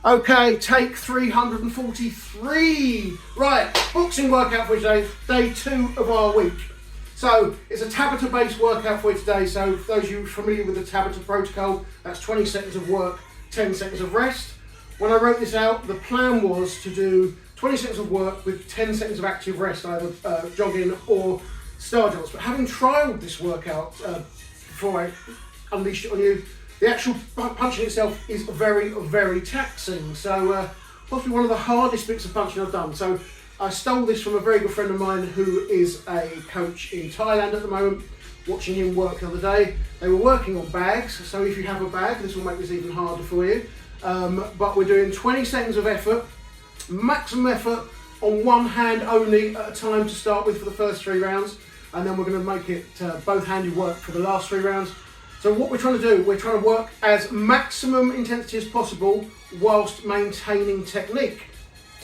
Okay, take 343. Right, boxing workout for today, day 2 of our week. So it's a Tabata based workout for you today. So for those of you familiar with the Tabata protocol, that's 20 seconds of work, 10 seconds of rest. When I wrote this out, the plan was to do 20 seconds of work with 10 seconds of active rest, either jogging or star jumps. But having trialled this workout before I unleashed it on you, the actual punching itself is very, very taxing. So possibly one of the hardest bits of punching I've done. So I stole this from a very good friend of mine who is a coach in Thailand at the moment, watching him work the other day. They were working on bags, so if you have a bag, this will make this even harder for you. But we're doing 20 seconds of effort, maximum effort on one hand only at a time to start with for the first 3 rounds, and then we're going to make it both-handed work for the last 3 rounds. So what we're trying to do, we're trying to work as maximum intensity as possible whilst maintaining technique.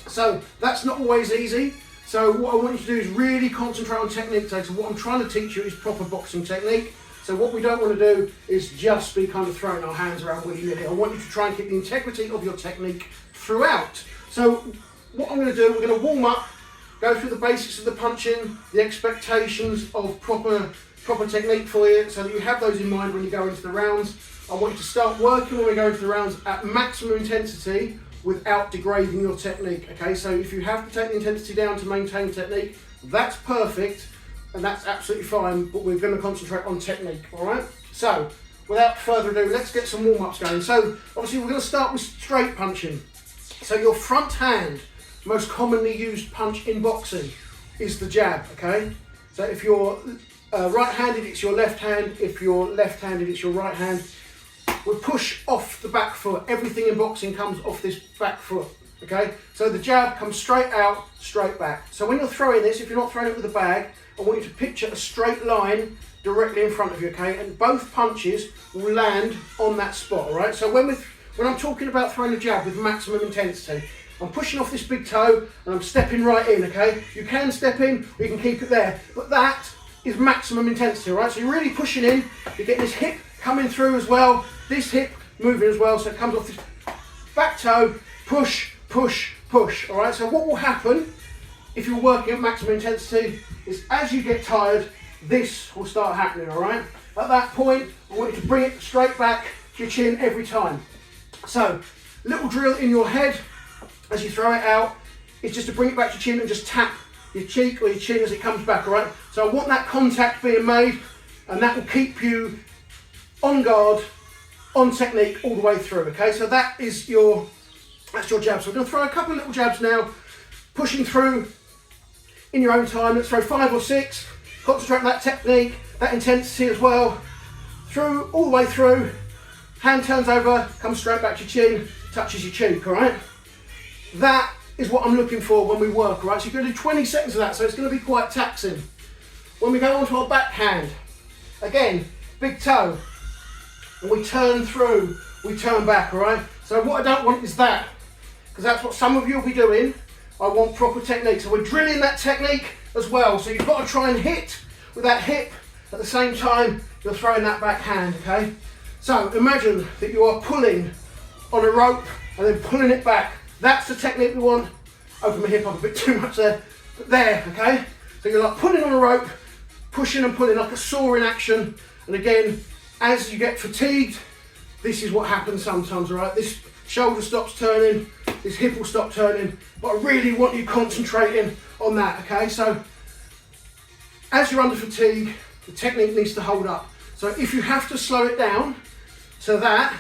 So that's not always easy. So what I want you to do is really concentrate on technique today. So what I'm trying to teach you is proper boxing technique. So what we don't want to do is just be kind of throwing our hands around willy-nilly. I want you to try and keep the integrity of your technique throughout. So what I'm going to do, we're going to warm up, go through the basics of the punching, the expectations of proper technique for you, so that you have those in mind when you go into the rounds. I want you to start working when we go into the rounds at maximum intensity without degrading your technique, okay? So if you have to take the intensity down to maintain technique, that's perfect, and that's absolutely fine, but we're going to concentrate on technique, all right? So without further ado, let's get some warm-ups going. So obviously we're going to start with straight punching. So your front hand, most commonly used punch in boxing, is the jab, okay? So if you're right-handed, it's your left hand. If you're left-handed, it's your right hand. We push off the back foot. Everything in boxing comes off this back foot, okay? So the jab comes straight out, straight back. So when you're throwing this, if you're not throwing it with a bag, I want you to picture a straight line directly in front of you, okay? And both punches will land on that spot, all right? So when I'm talking about throwing a jab with maximum intensity, I'm pushing off this big toe and I'm stepping right in, okay? You can step in, or you can keep it there, but that is maximum intensity, all right? So you're really pushing in, you're getting this hip coming through as well, this hip moving as well, so it comes off this back toe, push, push, push, all right? So what will happen if you're working at maximum intensity is as you get tired, this will start happening, all right? At that point, I want you to bring it straight back to your chin every time. So, little drill in your head as you throw it out is just to bring it back to your chin and just tap your cheek or your chin as it comes back, all right? So I want that contact being made, and that will keep you on guard, on technique all the way through, okay? So that's your jab. So we're going to throw a couple of little jabs now, pushing through in your own time. Let's throw 5 or 6, concentrate on that technique, that intensity as well, through, all the way through. Hand turns over, comes straight back to your chin, touches your cheek, all right? That is what I'm looking for when we work, all right? So you're going to do 20 seconds of that, so it's going to be quite taxing. When we go on to our backhand, again, big toe, and we turn through, we turn back, all right? So what I don't want is that, because that's what some of you will be doing. I want proper technique, so we're drilling that technique as well. So you've got to try and hit with that hip at the same time you're throwing that backhand, okay? So imagine that you are pulling on a rope and then pulling it back. That's the technique we want. Open my hip up a bit too much there, but there, okay? So you're like pulling on a rope, pushing and pulling like a saw in action. And again, as you get fatigued, this is what happens sometimes, all right? This shoulder stops turning, this hip will stop turning, but I really want you concentrating on that, okay? So as you're under fatigue, the technique needs to hold up. So if you have to slow it down to that,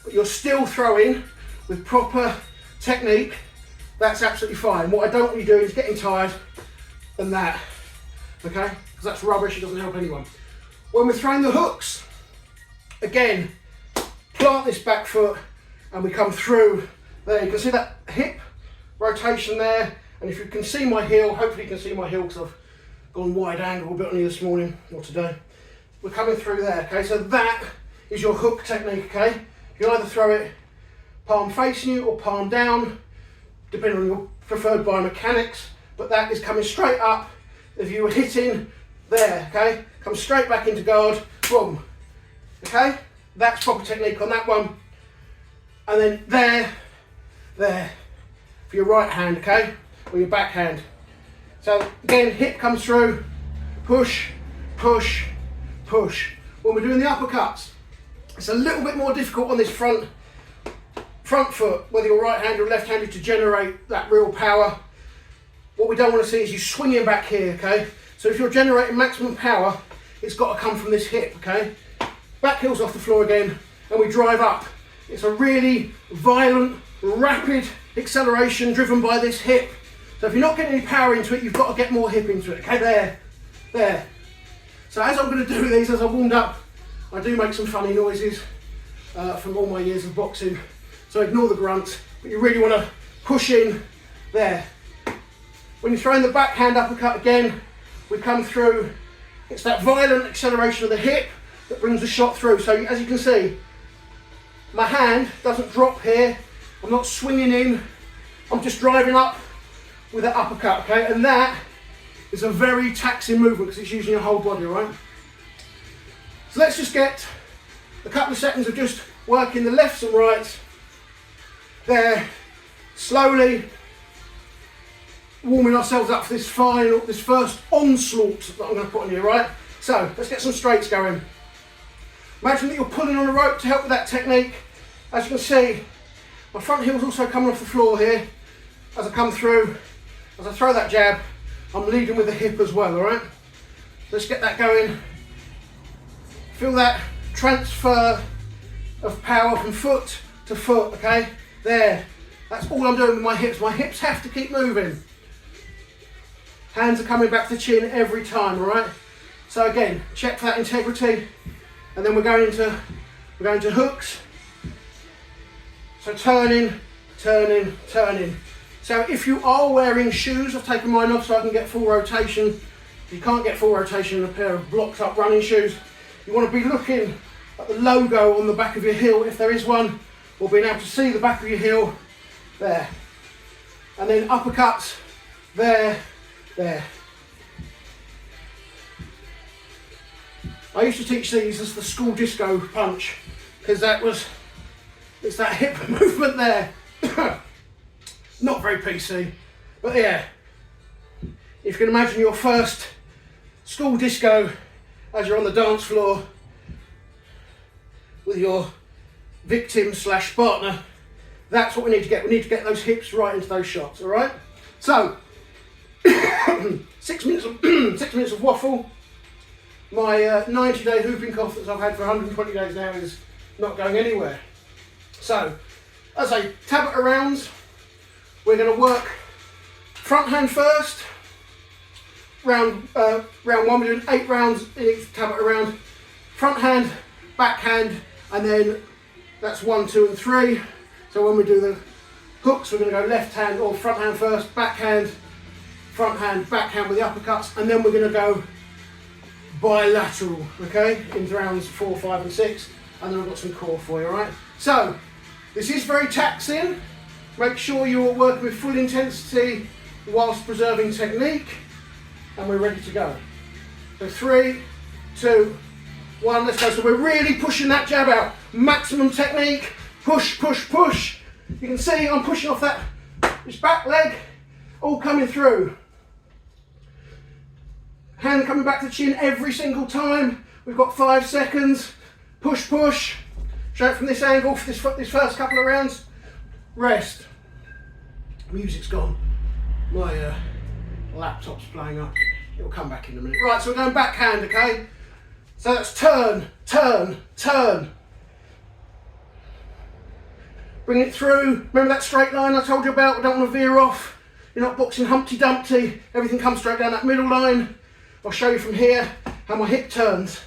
but you're still throwing with proper technique, that's absolutely fine. What I don't want you doing is getting tired and that, okay? Because that's rubbish, it doesn't help anyone. When we're throwing the hooks, again, plant this back foot and we come through there. You can see that hip rotation there, and if you can see my heel, hopefully you can see my heel because I've gone wide angle a bit on you this morning or today. We're coming through there, okay? So that is your hook technique, okay? You can either throw it palm facing you or palm down, depending on your preferred biomechanics, but that is coming straight up. If you were hitting there, okay? Come straight back into guard, boom, okay? That's proper technique on that one. And then there, there, for your right hand, okay, or your back hand. So again, hip comes through, push, push, push. When we're doing the uppercuts, it's a little bit more difficult on this front foot, whether you're right-handed or left-handed, to generate that real power. What we don't want to see is you swinging back here, okay? So if you're generating maximum power, it's got to come from this hip, okay? Back heels off the floor again, and we drive up. It's a really violent, rapid acceleration driven by this hip. So if you're not getting any power into it, you've got to get more hip into it, okay? There. So as I'm going to do these, as I warmed up, I do make some funny noises from all my years of boxing. So ignore the grunts, but you really want to push in there. When you're throwing the backhand uppercut again, we come through. It's that violent acceleration of the hip that brings the shot through. So as you can see, my hand doesn't drop here. I'm not swinging in. I'm just driving up with that uppercut, okay? And that is a very taxing movement because it's using your whole body, right? So let's just get a couple of seconds of just working the lefts and rights there, slowly warming ourselves up for this first onslaught that I'm going to put on here, right? So let's get some straights going. Imagine that you're pulling on a rope to help with that technique. As you can see, my front heel's also coming off the floor here. As I come through, as I throw that jab, I'm leading with the hip as well, all right? Let's get that going. Feel that transfer of power from foot to foot, okay? There. That's all I'm doing with my hips. My hips have to keep moving. Hands are coming back to the chin every time, all right? So again, check for that integrity. And then we're going into hooks. So turning, turning, turning. So if you are wearing shoes, I've taken mine off so I can get full rotation. If you can't get full rotation in a pair of blocked up running shoes, you want to be looking at the logo on the back of your heel, if there is one, or being able to see the back of your heel, there. And then uppercuts, there, there. I used to teach these as the school disco punch, because it's that hip movement there. Not very PC, but yeah. If you can imagine your first school disco as you're on the dance floor with your victim / partner, that's what we need to get. We need to get those hips right into those shots, all right? So, 6 minutes of waffle. My 90-day whooping cough that I've had for 120 days now is not going anywhere. So, as I Tabata rounds, we're going to work front hand first. Round one, we're doing 8 rounds in each Tabata round. Front hand, back hand, and then that's 1, 2, and 3. So when we do the hooks, we're going to go left hand or front hand first, back hand, front hand, back hand with the uppercuts, and then we're going to go bilateral, okay, into rounds 4, 5, and 6, and then I've got some core for you, alright? So, this is very taxing. Make sure you're working with full intensity whilst preserving technique, and we're ready to go. So 3, 2, 1, let's go. So we're really pushing that jab out. Maximum technique, push, push, push. You can see I'm pushing off this back leg, all coming through. Hand coming back to the chin every single time. We've got 5 seconds. Push, push. Straight from this angle for this first couple of rounds. Rest. Music's gone. My laptop's playing up. It'll come back in a minute. Right, so we're going backhand, okay? So that's turn, turn, turn. Bring it through. Remember that straight line I told you about? We don't want to veer off. You're not boxing Humpty Dumpty. Everything comes straight down that middle line. I'll show you from here how my hip turns.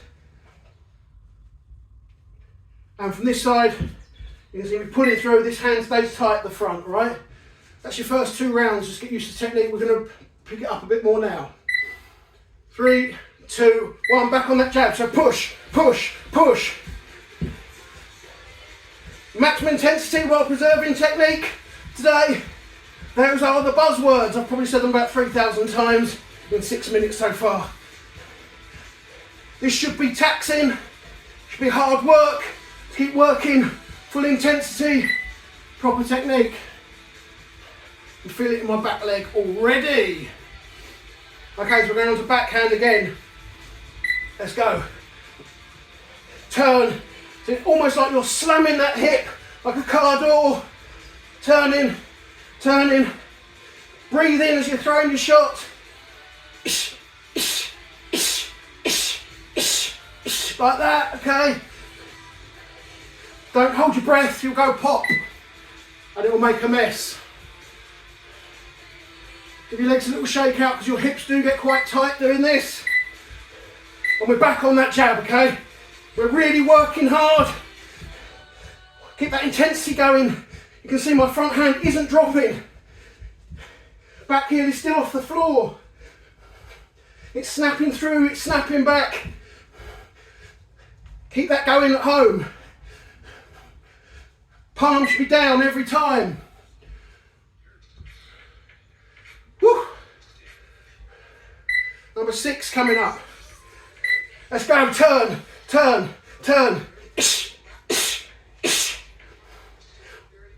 And from this side, you can see me pulling through. This hand stays tight at the front, right? That's your first 2 rounds. Just get used to the technique. We're going to pick it up a bit more now. 3, 2, 1. Back on that jab. So push, push, push. Maximum intensity while preserving technique today. Those are the buzzwords. I've probably said them about 3,000 times in 6 minutes so far. This should be taxing, should be hard work. Keep working, full intensity, proper technique. can feel it in my back leg already. Okay, so we're going on to backhand again. Let's go. Turn. So it's almost like you're slamming that hip like a car door. Turning, turning. Breathe in as you're throwing your shot. Like that, okay? Don't hold your breath, you'll go pop and it will make a mess. Give your legs a little shake out because your hips do get quite tight doing this. And we're back on that jab, okay? We're really working hard. Keep that intensity going. You can see my front hand isn't dropping. Back heel is still off the floor. It's snapping through, it's snapping back. Keep that going at home. Palm should be down every time. Woo. Number 6 coming up. Let's go, turn, turn, turn.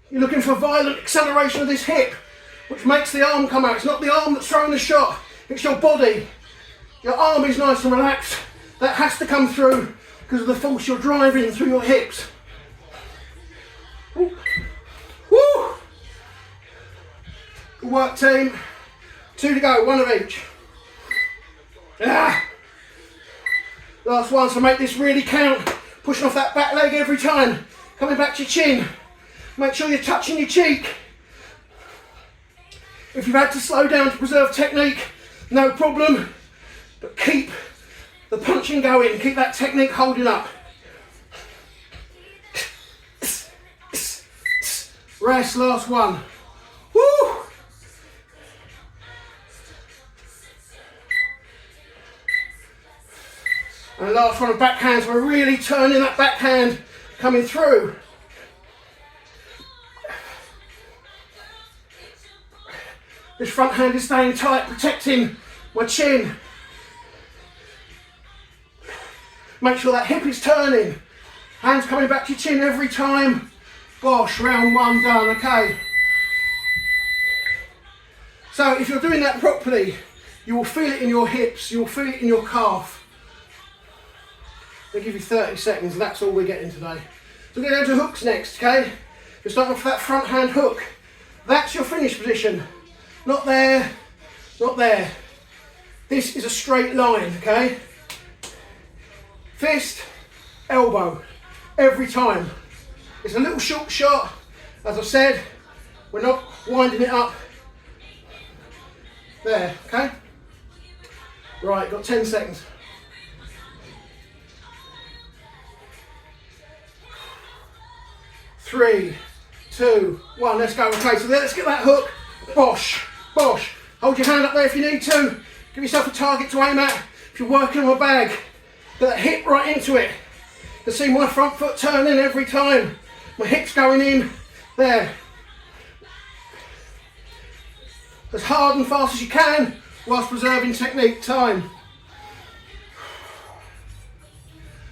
You're looking for violent acceleration of this hip, which makes the arm come out. It's not the arm that's throwing the shot, it's your body. Your arm is nice and relaxed. That has to come through because of the force you're driving through your hips. Woo. Woo. Good work, team. 2 to go, 1 of each. Ah. Last one, so make this really count. Pushing off that back leg every time. Coming back to your chin. Make sure you're touching your cheek. If you've had to slow down to preserve technique, no problem. But keep the punching going. Keep that technique holding up. Rest, last one. Woo! And last one of backhands. We're really turning that backhand coming through. This front hand is staying tight, protecting my chin. Make sure that hip is turning. Hands coming back to your chin every time. Gosh, round 1 done, okay. So if you're doing that properly, you will feel it in your hips, you will feel it in your calf. I'll give you 30 seconds, and that's all we're getting today. So we're going to go to hooks next, okay? You're starting off with that front hand hook. That's your finish position. Not there, not there. This is a straight line, okay? Fist, elbow, every time. It's a little short shot. As I said, we're not winding it up. There, okay? Right, got 10 seconds. Three, 2, 1, let's go. Okay, so let's get that hook. Bosh, bosh. Hold your hand up there if you need to. Give yourself a target to aim at. If you're working on a bag, get that hip right into it. You can see my front foot turning every time. My hips going in. There. As hard and fast as you can whilst preserving technique. Time.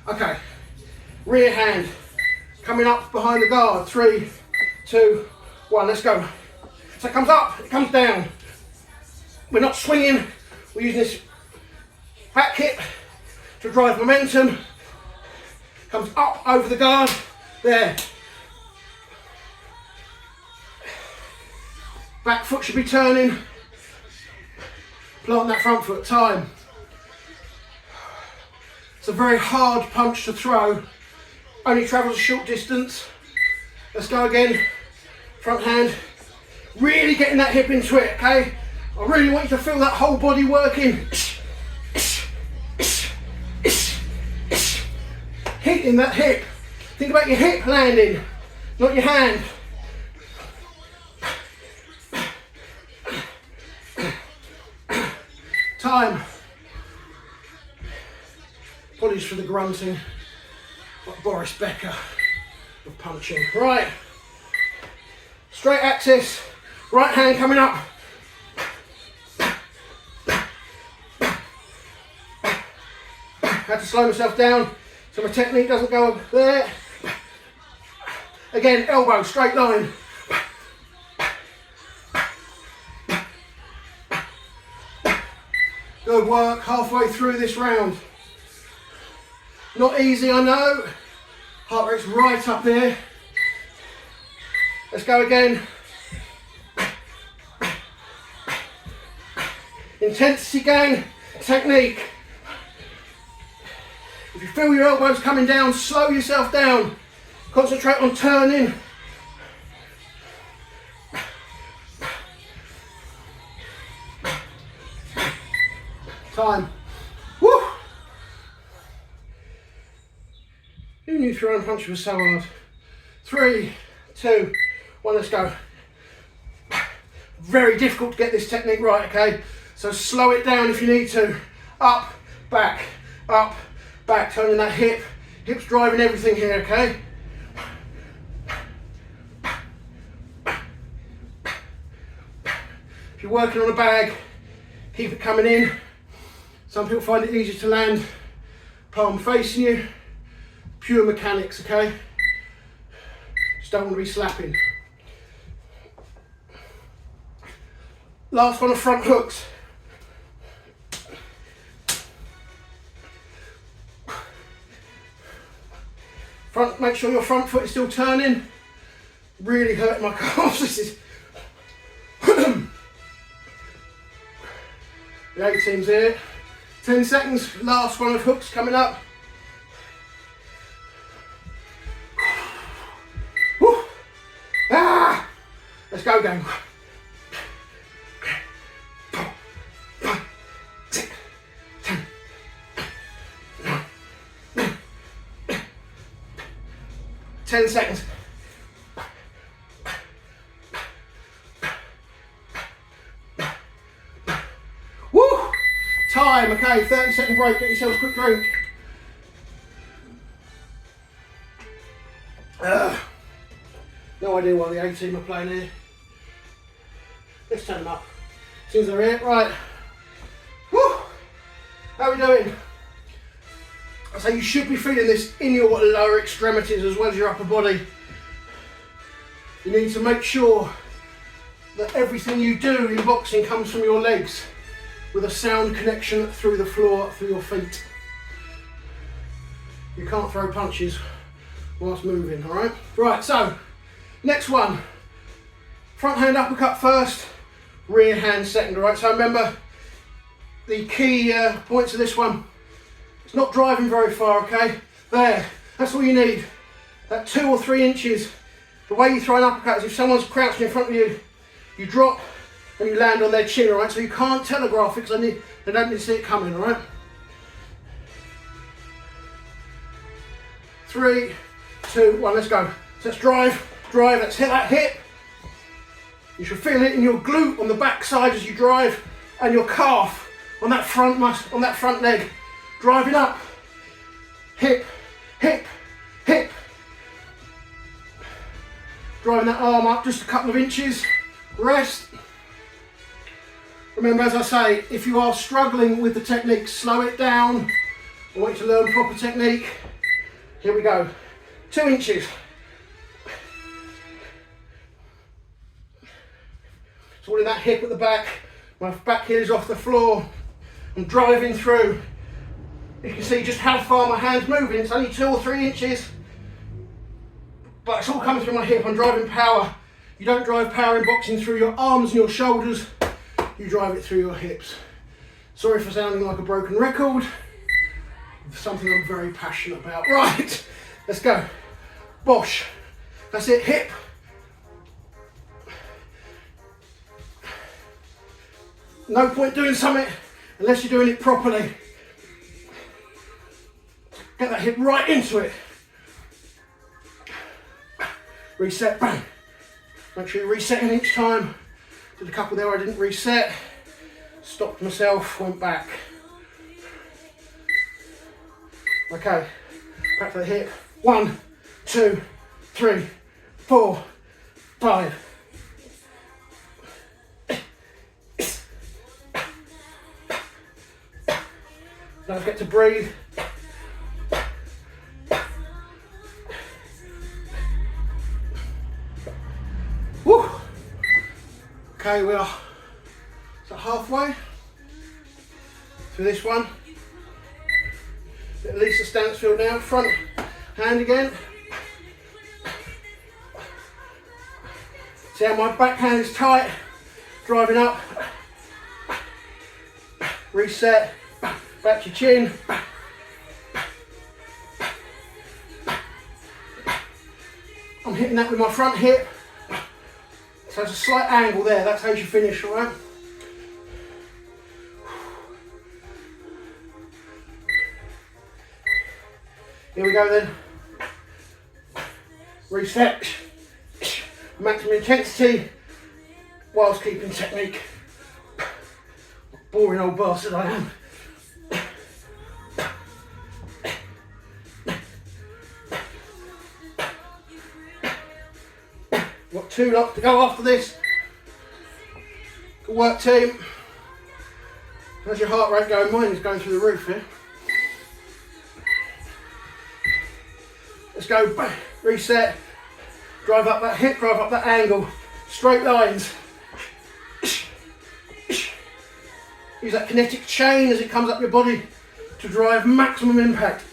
Okay. Rear hand. Coming up behind the guard. 3, 2, 1. Let's go. So it comes up, it comes down. We're not swinging. We're using this back hip to drive momentum. Comes up over the guard. There. Back foot should be turning. Plant that front foot. Time. It's a very hard punch to throw. Only travels a short distance. Let's go again. Front hand. Really getting that hip into it, okay? I really want you to feel that whole body working. Hitting that hip. Think about your hip landing, not your hand. Time. Apologies for the grunting, like Boris Becker of punching. Right, straight axis, right hand coming up. Had to slow myself down so my technique doesn't go there. Again, elbow, straight line. of work halfway through this round. Not easy, I know. Heart rate's right up here. Let's go again. Intensity gain, technique. If you feel your elbows coming down, slow yourself down. Concentrate on turning. Time. Woo! Who knew throwing punches was so hard? 3, 2, 1, let's go. Very difficult to get this technique right, okay? So slow it down if you need to. Up, back, turning that hip. Hips driving everything here, okay? If you're working on a bag, keep it coming in. Some people find it easier to land palm facing you. Pure mechanics, okay? Just don't want to be slapping. Last one of front hooks. Make sure your front foot is still turning. Really hurting my calves. This is the A team's here. 10 seconds, last one of hooks coming up. Woo. Ah! Let's go again. 10 seconds. Woo! Time, okay, 30-second break, get yourself a quick drink. No idea why the A team are playing here. Let's turn them up. As soon as they're here, right. Woo! How are we doing? So you should be feeling this in your lower extremities as well as your upper body. You need to make sure that everything you do in boxing comes from your legs with a sound connection through the floor, through your feet. You can't throw punches whilst moving, all right? Right, so next one. Front hand uppercut first, rear hand second, all right? So remember the key points of this one. It's not driving very far, okay? There, that's all you need. That 2 or 3 inches. The way you throw an uppercut is if someone's crouching in front of you, you drop and you land on their chin, all right? So you can't telegraph it because they don't need to see it coming, all right? 3, 2, 1, let's go. So let's drive, let's hit that hip. You should feel it in your glute on the back side as you drive and your calf on that front leg. Driving up, hip, hip, hip. Driving that arm up just a couple of inches, rest. Remember, as I say, if you are struggling with the technique, slow it down. I want you to learn proper technique. Here we go, 2 inches. It's all in that hip at the back. My back heel is off the floor. I'm driving through. You can see just how far my hand's moving. It's only 2 or 3 inches, but it's all coming through my hip. I'm driving power. You don't drive power in boxing through your arms and your shoulders. You drive it through your hips. Sorry for sounding like a broken record. It's something I'm very passionate about. Right, let's go. Bosh. That's it, hip. No point doing something unless you're doing it properly. Get that hip right into it. Reset, bang. Make sure you're resetting each time. Did a couple there where I didn't reset. Stopped myself, went back. Okay, back to the hip. 1, 2, 3, 4, 5. Don't forget to breathe. Woo! Okay, we are halfway. through this one. At least a Stansfield now, front hand again. See how my backhand is tight, driving up. Reset, back to your chin. I'm hitting that with my front hip. So there's a slight angle there, that's how you should finish, alright? Here we go then. Reset. Maximum intensity whilst keeping technique. Boring old bastard I am. Got 2 lots to go after this. Good work, team. How's your heart rate going? Mine is going through the roof here. Let's go. Reset. Drive up that hip, drive up that angle. Straight lines. Use that kinetic chain as it comes up your body to drive maximum impact.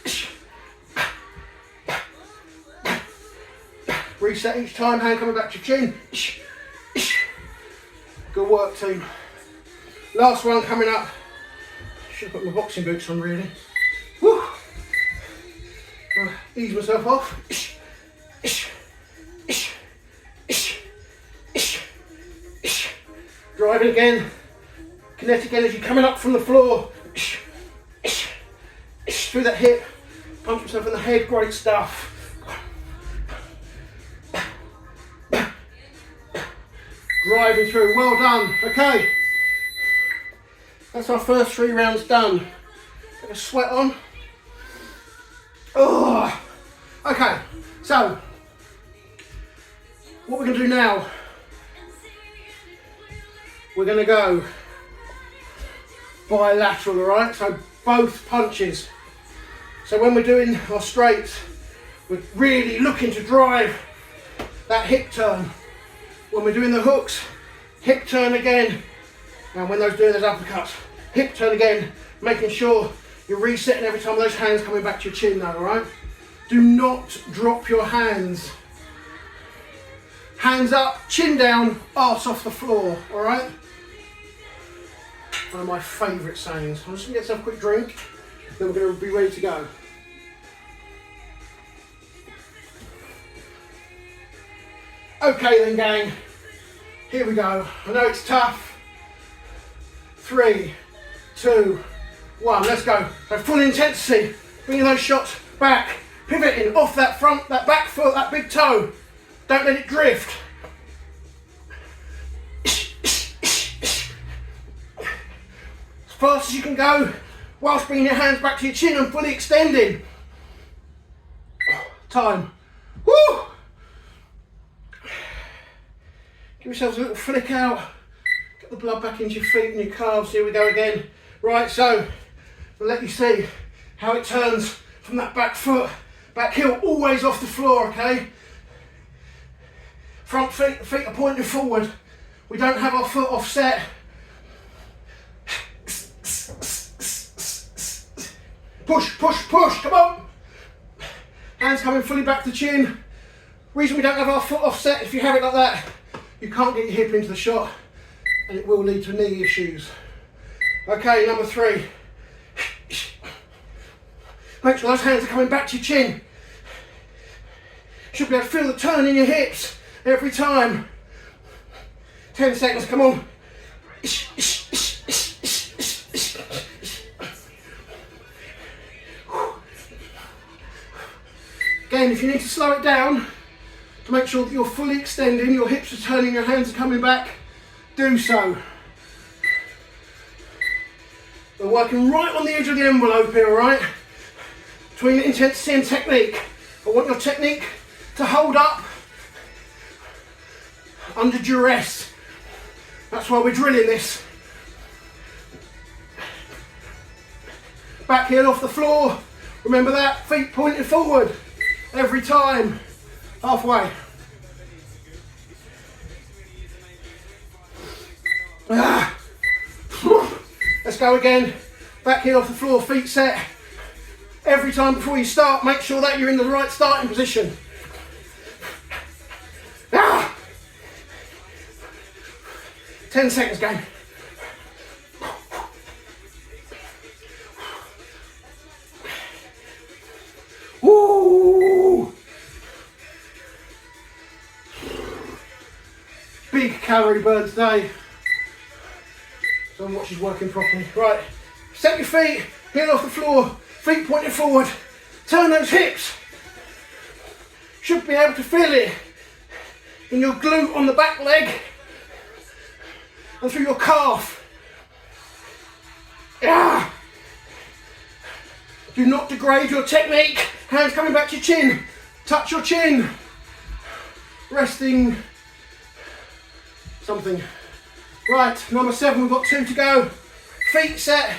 Reset each time, hand coming back to your chin. Good work, team. Last one coming up. Should have put my boxing boots on, really. Woo. Ease myself off. Driving again. Kinetic energy coming up from the floor. Through that hip. Punch yourself in the head. Great stuff. Driving through. Well done. Okay. That's our first 3 rounds done. Get a sweat on. Oh. Okay. So, what we're going to do now, we're going to go bilateral, alright? So both punches. So when we're doing our straights, we're really looking to drive that hip turn. When we're doing the hooks, hip turn again. And when those doing those uppercuts, hip turn again, making sure you're resetting every time those hands coming back to your chin though, alright? Do not drop your hands. Hands up, chin down, arse off the floor, alright? One of my favourite sayings. I'm just going to get some quick drink, then we're going to be ready to go. Okay then, gang. Here we go. I know it's tough. 3, 2, 1. Let's go. So full intensity. Bringing those shots back. Pivoting off that front, that back foot, that big toe. Don't let it drift. Fast as you can go, whilst bringing your hands back to your chin and fully extending. Time. Woo! Give yourselves a little flick out. Get the blood back into your feet and your calves. Here we go again. Right, so I'll let you see how it turns from that back foot, back heel, always off the floor, okay? Front feet are pointing forward. We don't have our foot offset. Push, push, push, come on. Hands coming fully back to chin. Reason we don't have our foot offset, if you have it like that, you can't get your hip into the shot and it will lead to knee issues. Okay, number 3. Make sure those hands are coming back to your chin. Should be able to feel the turn in your hips every time. 10 seconds, come on. Again, if you need to slow it down to make sure that you're fully extending, your hips are turning, your hands are coming back, do so. We're working right on the edge of the envelope here, alright? Between intensity and technique. I want your technique to hold up under duress. That's why we're drilling this. Back heel off the floor. Remember that, feet pointing forward. Every time, halfway. Let's go again. Back heel off the floor, feet set. Every time before you start, make sure that you're in the right starting position. 10 seconds, gang. Woo! Big calorie burn today. Someone watches working properly. Right, set your feet, heel off the floor, feet pointed forward. Turn those hips. Should be able to feel it in your glute on the back leg and through your calf. Yeah. Do not degrade your technique. Hands coming back to your chin. Touch your chin. Resting something. Right, number 7, we've got 2 to go. Feet set.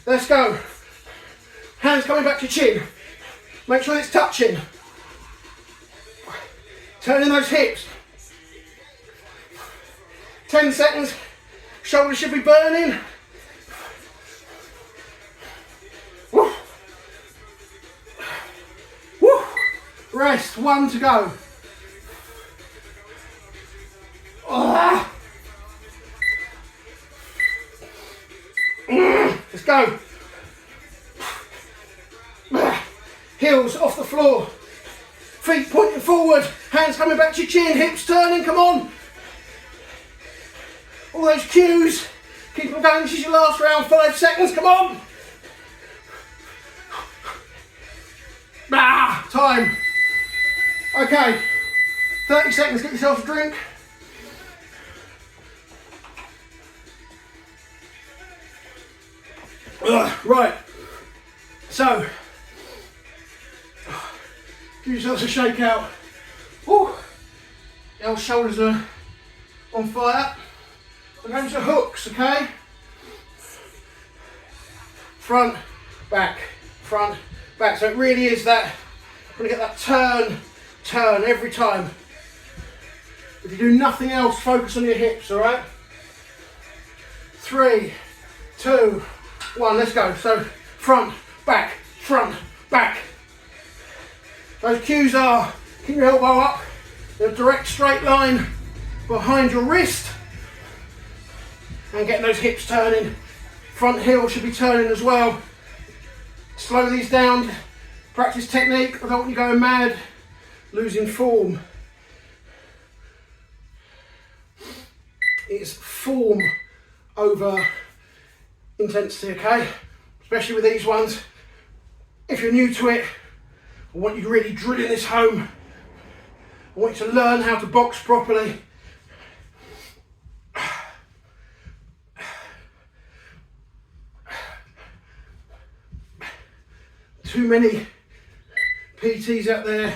Let's go. Hands coming back to your chin. Make sure it's touching. Turning those hips. 10 seconds. Shoulders should be burning. Woo. Woo. Rest. 1 to go. Let's go. Heels off the floor. Feet pointing forward. Hands coming back to your chin. Hips turning. Come on. All those cues. Keep them going. This is your last round. 5 seconds. Come on. Time. Okay. 30 seconds. Get yourself a drink. Right. So. Give yourselves a shake out. Woo. The old shoulders are on fire. We're going to hooks, okay? Front, back, front, back. So it really is that, I'm going to get that turn every time. If you do nothing else, focus on your hips, all right? 3, 2, 1, let's go. So front, back, front, back. Those cues are, keep your elbow up, in a direct straight line behind your wrist, and getting those hips turning. Front heel should be turning as well. Slow these down, practice technique. I don't want you going mad, losing form. It's form over intensity, okay? Especially with these ones. If you're new to it, I want you to really drill in this home. I want you to learn how to box properly. Too many PTs out there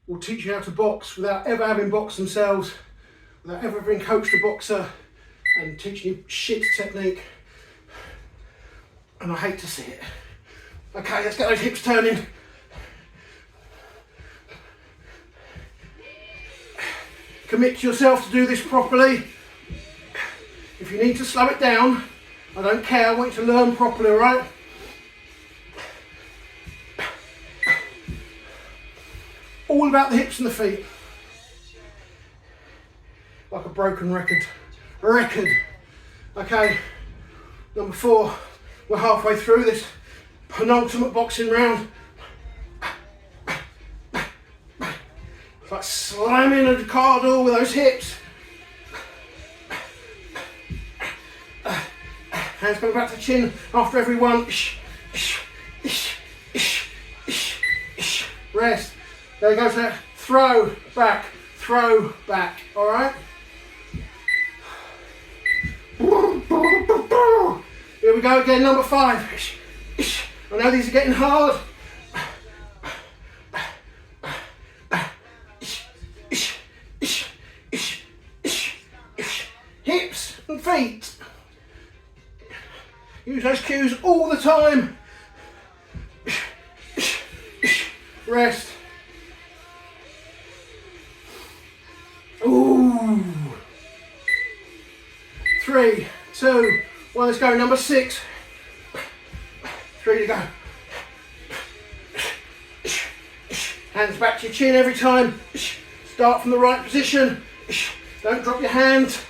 will teach you how to box without ever having boxed themselves, without ever having coached a boxer, and teaching you shit technique. And I hate to see it. Okay, let's get those hips turning. Commit to yourself to do this properly. If you need to slow it down, I don't care, I want you to learn properly, alright? All about the hips and the feet. Like a broken record. Okay, number 4. We're halfway through this penultimate boxing round. It's like slamming a car door with those hips. Hands coming back to the chin after every one. Rest. There goes that throw back, all right? Here we go again, number 5. I know these are getting hard. Hips and feet. Use those cues all the time. Rest. Ooh. 3, 2, 1, let's go. Number 6. 3 to go. Hands back to your chin every time. Start from the right position. Don't drop your hands.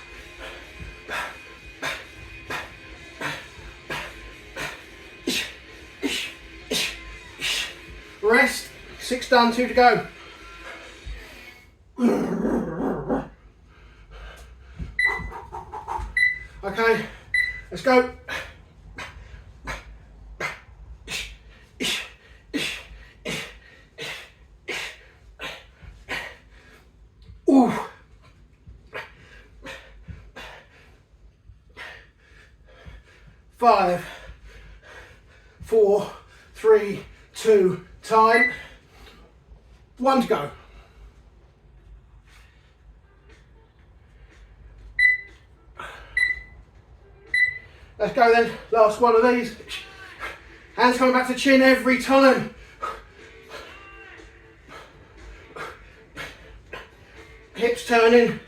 Rest. 6 done, 2 to go. Okay, let's go. Ooh. 5, 4, 3, 2, time. 1 to go. Let's go then, last one of these. Hands coming back to chin every time. Hips turning.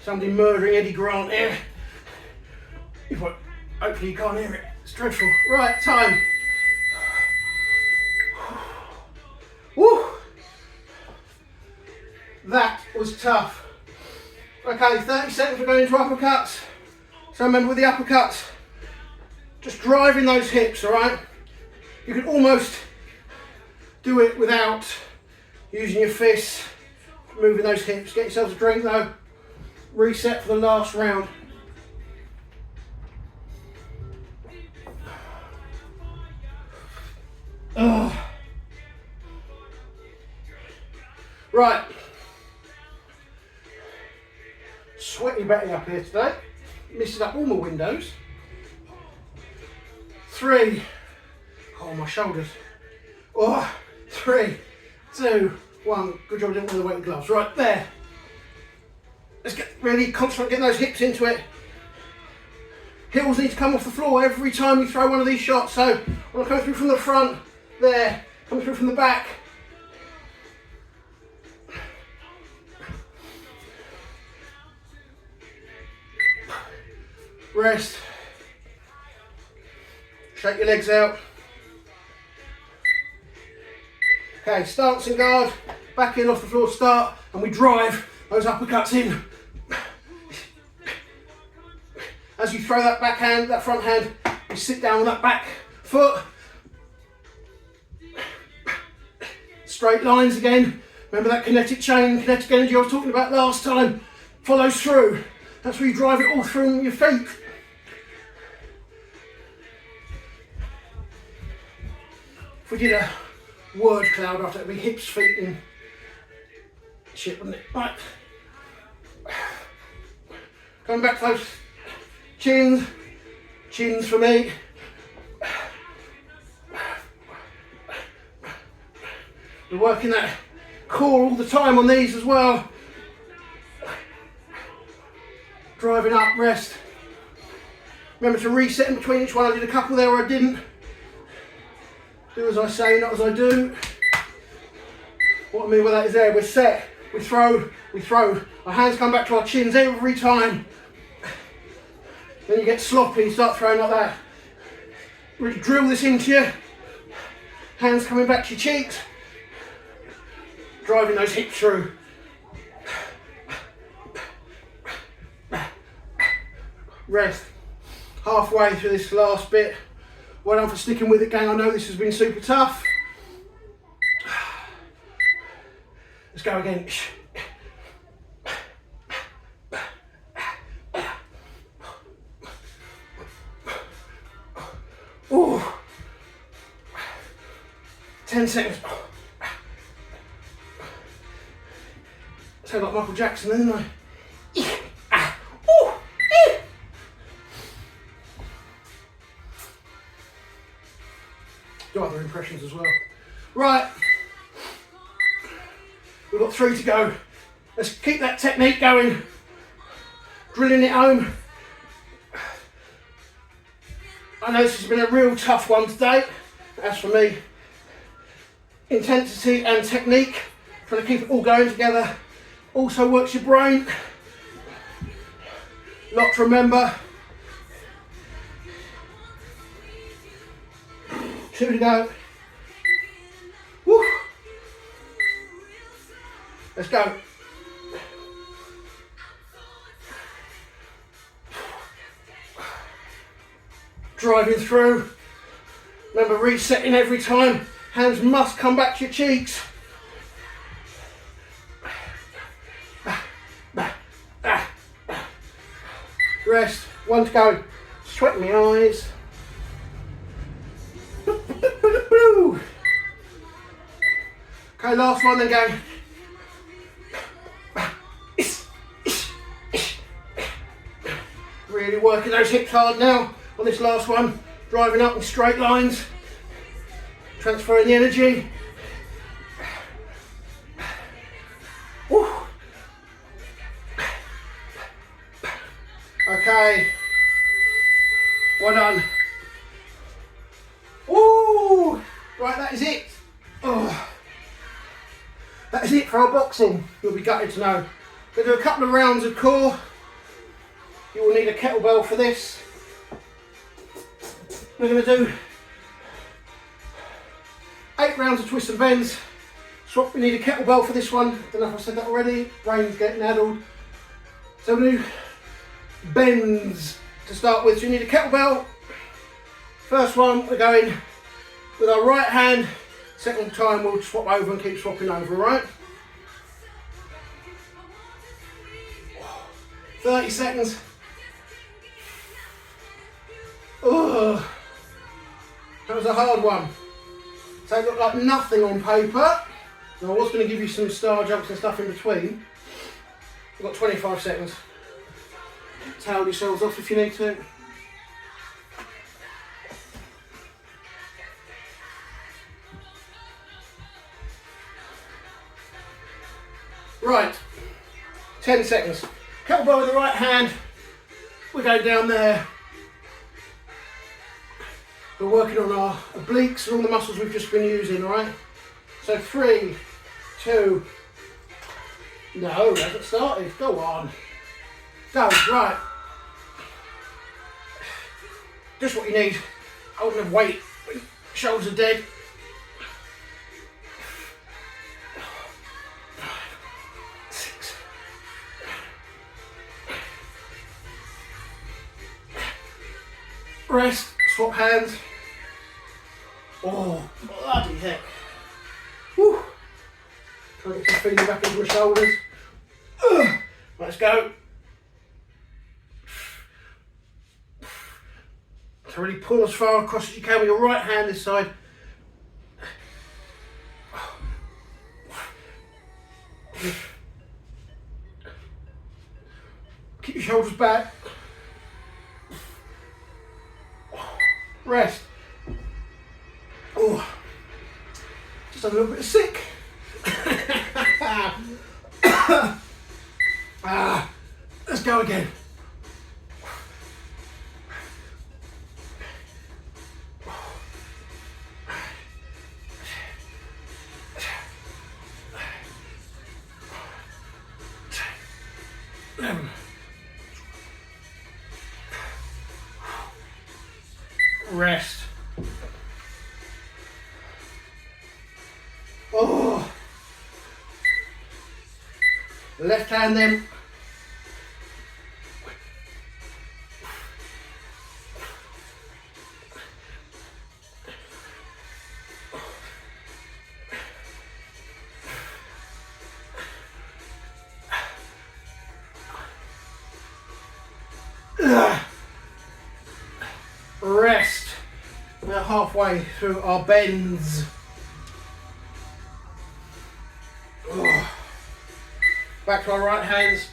Somebody murdering Eddie Grant here. Hopefully you can't hear it, it's dreadful. Right, time. Woo! That was tough. Okay, 30 seconds we're going into uppercuts. So remember with the uppercuts, just driving those hips, alright? You can almost do it without using your fists, moving those hips. Get yourselves a drink though. Reset for the last round. Ugh. Right. Sweaty Betty up here today. Missing up all my windows. 3. Oh, my shoulders. Oh, 3, 2, 1. Good job I didn't wear the weighted gloves. Right, there. Let's get really concentrate on getting those hips into it. Heels need to come off the floor every time you throw one of these shots. So I'm coming through from the front, there, coming through from the back. Rest. Shake your legs out. Okay, stance and guard, back in off the floor start, and we drive those uppercuts in. As you throw that backhand, that front hand, you sit down on that back foot. Straight lines again. Remember that kinetic chain, kinetic energy I was talking about last time, follows through. That's where you drive it all through your feet. If we did a word cloud after, it'd be hips, feet and shit, wouldn't it? Right. Coming back to those chins. Chins for me. We're working that core all the time on these as well. Driving up, rest. Remember to reset in between each one. I did a couple there where I didn't. Do as I say, not as I do. What I mean by that is there, we're set, we throw. Our hands come back to our chins every time. Then you get sloppy, you start throwing like that. Really drill this into you. Hands coming back to your cheeks. Driving those hips through. Rest. Halfway through this last bit. Well done for sticking with it, gang. I know this has been super tough. Let's go again. Ooh. 10 seconds. Sound like Michael Jackson, didn't I? Do other impressions as well. Right, we've got 3 to go. Let's keep that technique going. Drilling it home. I know this has been a real tough one today. As for me, intensity and technique, trying to keep it all going together. Also works your brain. Lot to remember. 2 to go. Woo. Let's go. Driving through. Remember, resetting every time. Hands must come back to your cheeks. Rest. 1 to go. Sweat in my eyes. Okay, last one then, gang. Really working those hips hard now on this last one. Driving up in straight lines. Transferring the energy. Woo. Okay. Well done. Ooh. Right, that is it. Oh. That is it for our boxing. You'll be gutted to know. We'll do a couple of rounds of core. You will need a kettlebell for this. We're going to do 8 rounds of twists and bends. Swap, we need a kettlebell for this one. Don't know if I said that already. Brain's getting addled. So we'll do bends to start with. So you need a kettlebell. First one, we're going with our right hand. Second time, we'll swap over and keep swapping over, alright? 30 seconds. Ugh. That was a hard one. So it looked like nothing on paper. Now I was going to give you some star jumps and stuff in between. You've got 25 seconds. Towel yourselves off if you need to. Right, 10 seconds. Kettlebell with the right hand. We go down there. We're working on our obliques and all the muscles we've just been using, alright? So 3, 2, no, it hasn't started, go on. Go, right. Just what you need. Holding the weight, shoulders are dead. 6. Rest, swap hands. Oh, bloody heck. Whew. Try to get some feeling back into my shoulders. Let's go. So really pull as far across as you can with your right hand this side. Keep your shoulders back. Rest. Oh, just a little bit sick. Let's go again. Rest. Oh. Left hand then. Rest. We're halfway through our bends. Oh. Back to our right hands.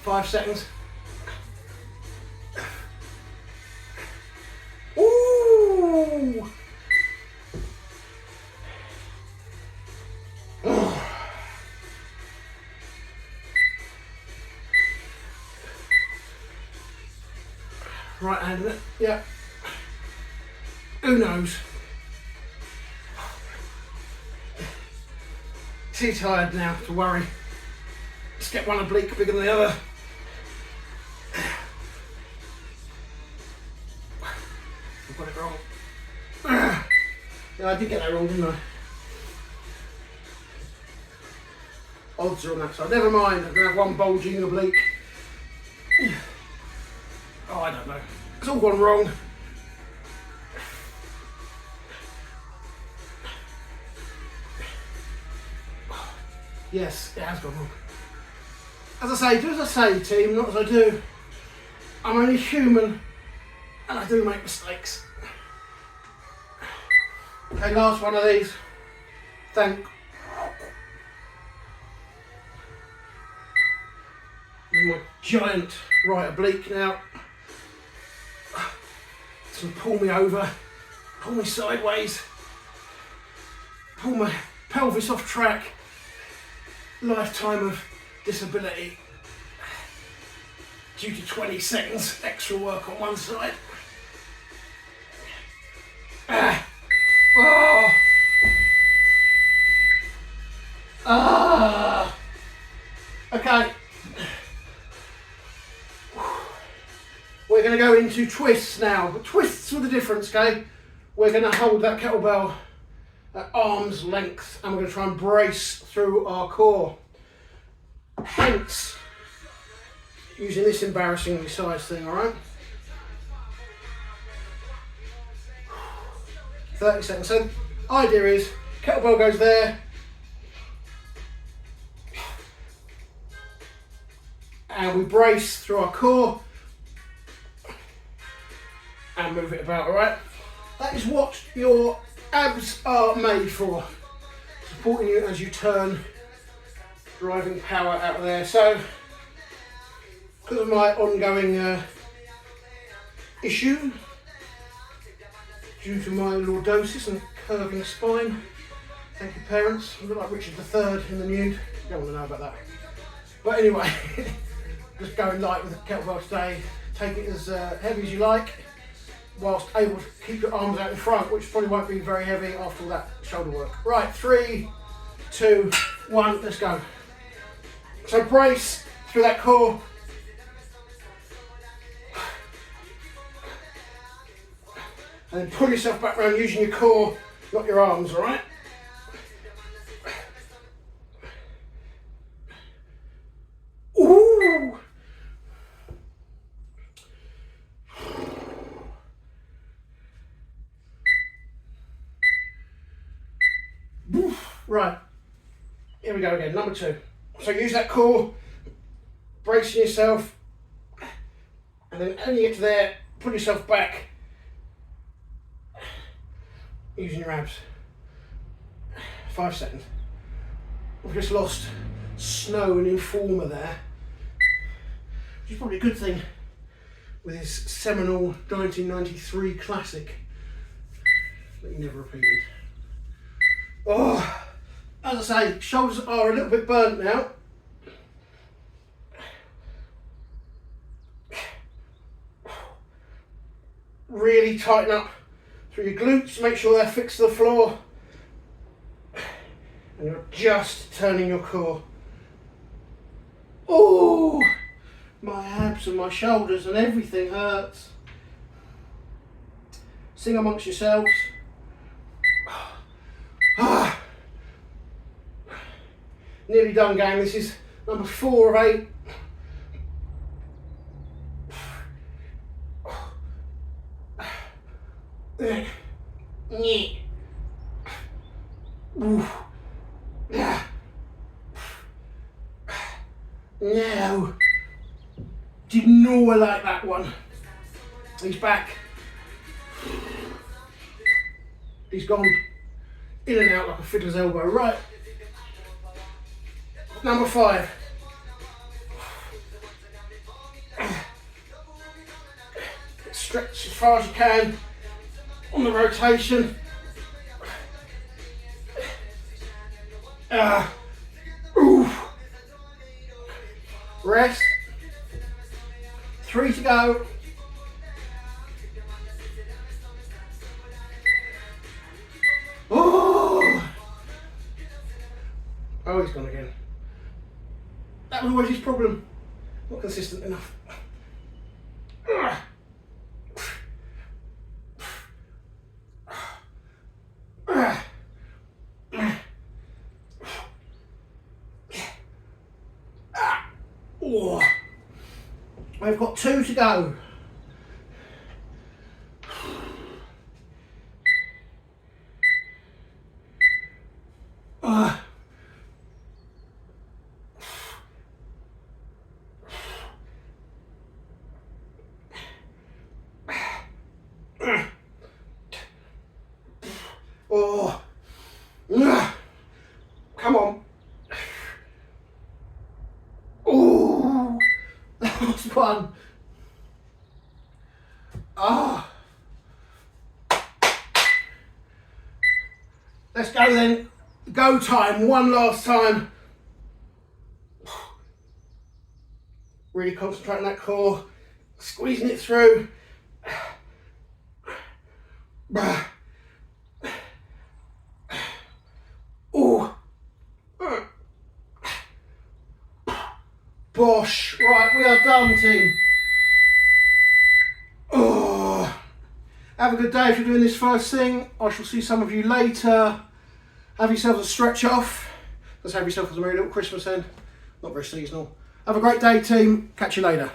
Five seconds. Ooh. Right hand in it, yeah. Who knows? too tired now to worry. Let's get one oblique bigger than the other. I got it wrong. Yeah, I did get that wrong, didn't I? Odds are on that side. Never mind, I'm going to have one bulging oblique. Oh, I don't know. It's all gone wrong. Yes, it has gone wrong. As I say, do as I say, team, not as I do. I'm only human, and I do make mistakes. Okay, last one of these. Thank. My giant right oblique now. It's going to pull me over, pull me sideways, pull my pelvis off track. Lifetime of disability due to 20 seconds extra work on one side. Okay. We're going to go into twists now. But twists with a difference, okay? We're going to hold that kettlebell at arm's length and we're going to try and brace through our core. Hence, using this embarrassingly sized thing, alright? 30 seconds. So, idea is, kettlebell goes there, and we brace through our core, and move it about, alright? That is what your abs are made for, supporting you as you turn, driving power out of there. So, because of my ongoing issue, due to my lordosis and curving spine, thank you parents, I look like Richard III in the nude, you don't want to know about that. But anyway, just going light with the kettlebell today, take it as heavy as you like, whilst able to keep your arms out in front, which probably won't be very heavy after all that shoulder work. Right, 3, 2, 1, let's go. So brace through that core. And then pull yourself back around using your core, not your arms, alright? Ooh! Right, here we go again, number 2. So use that core, bracing yourself, and then when you get to there, pull yourself back, using your abs. 5 seconds. We've just lost Snow and Informer there, which is probably a good thing with his seminal 1993 classic that he never repeated. Oh, as I say, shoulders are a little bit burnt now. Really tighten up through your glutes, make sure they're fixed to the floor. And you're just turning your core. Oh, my abs and my shoulders and everything hurts. Sing amongst yourselves. Nearly done, gang. This is number 4 of 8. No. Did not like that one. He's back. He's gone in and out like a fiddler's elbow. Right. Number 5. Stretch as far as you can on the rotation. Rest. 3 to go. Oh Oh, he's gone again. That was always his problem. Not consistent enough. Oh. We've got 2 to go. Oh, come on. Oh, last one. Ah. Let's go then. Go time, one last time. Really concentrating that core, squeezing it through. Oh. Bosh. Right, we are done, team. Oh. Have a good day if you're doing this first thing. I shall see some of you later. Have yourselves a stretch off. Let's have yourself a merry little Christmas then. Not very seasonal. Have a great day, team. Catch you later.